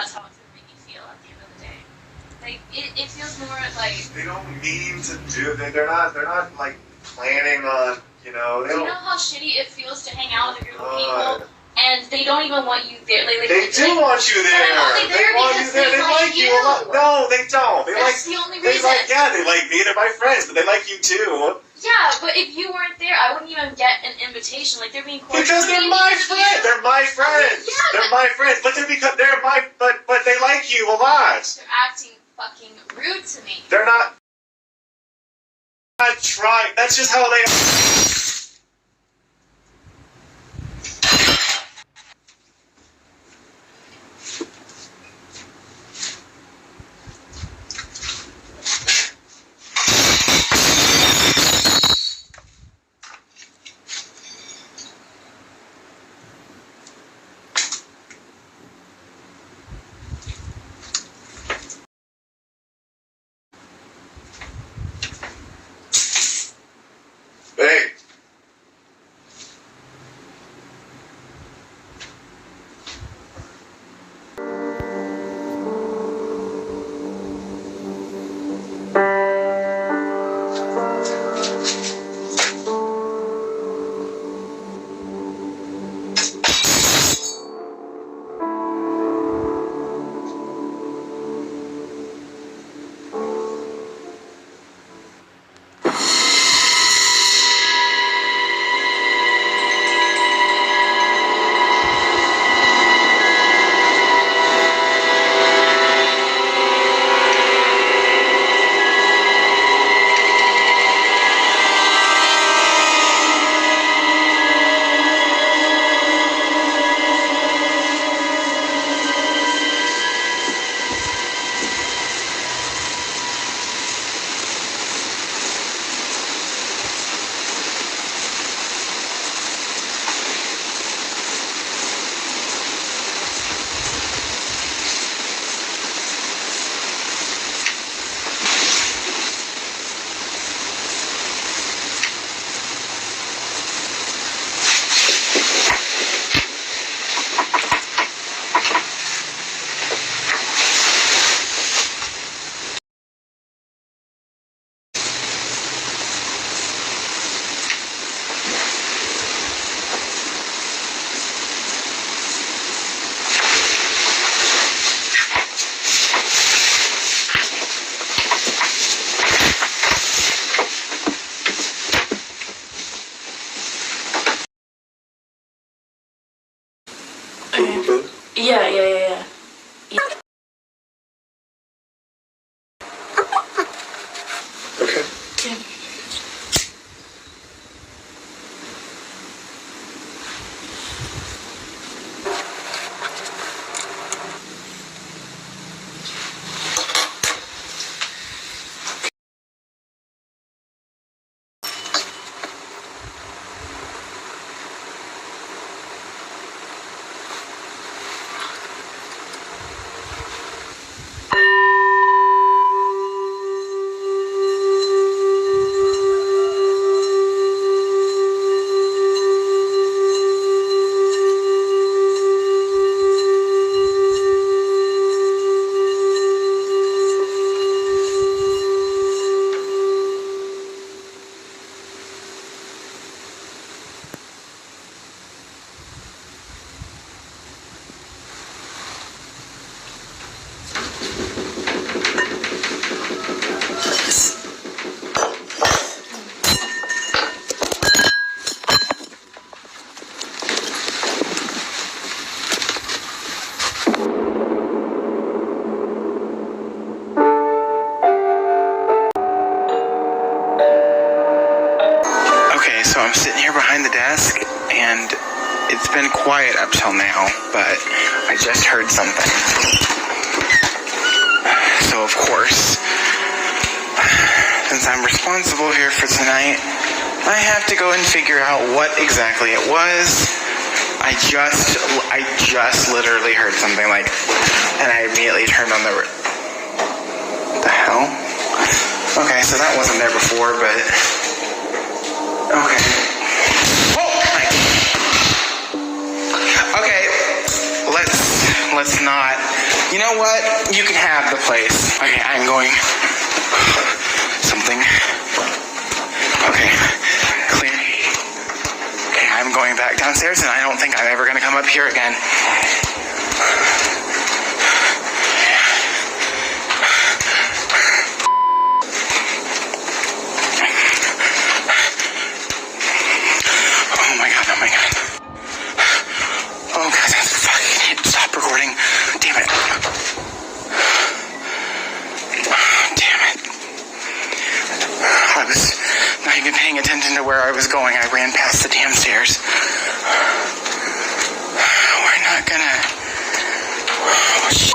that's how it's gonna make you feel at the end of the day. Like it feels more like they don't mean to do. They're not like planning on. You know. Do you know how shitty it feels to hang out with a group of people and they don't even want you there? Like they do want you there. They're only there they want you there. They like you a lot. No, they don't. That's the only reason. They like me. They're my friends, but they like you too. Yeah, but if you weren't there, I wouldn't even get an invitation. Like they're being cordial. Because they're my friends. They're my friends. Yeah, they're my friends. But they're my. But they like you a lot. They're acting fucking rude to me. They're not. Not trying. That's just how they. Hey. Yeah. Okay. Yeah. So I'm sitting here behind the desk, and it's been quiet up till now, but I just heard something. So of course, since I'm responsible here for tonight, I have to go and figure out what exactly it was. I just literally heard something like, and I immediately turned on the hell? Okay, so that wasn't there before, but okay. Okay, let's not You know what? You can have the place. Okay, I'm going. Something. Okay, clear. Okay, I'm going back downstairs, and I don't think I'm ever gonna come up here again. Oh my god, oh my god. Oh god, that's fucking it. Stop recording. Damn it. Damn it. I was not even paying attention to where I was going. I ran past the damn stairs. We're not gonna... Oh, shit.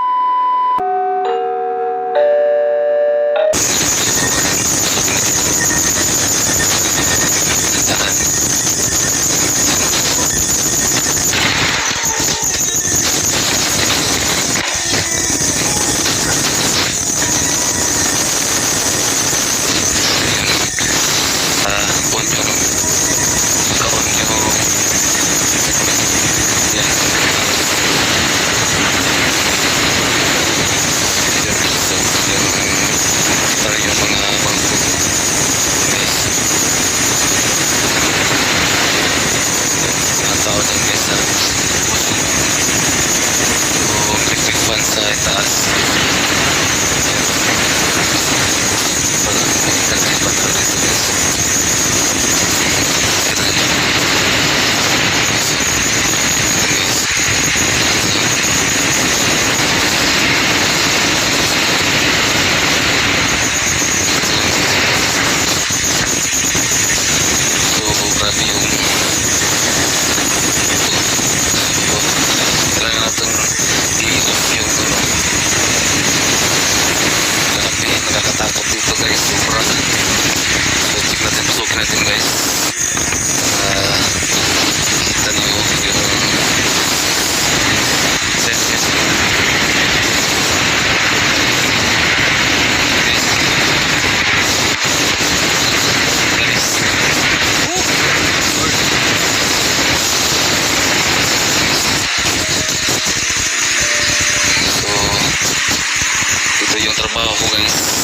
Trabaho guys.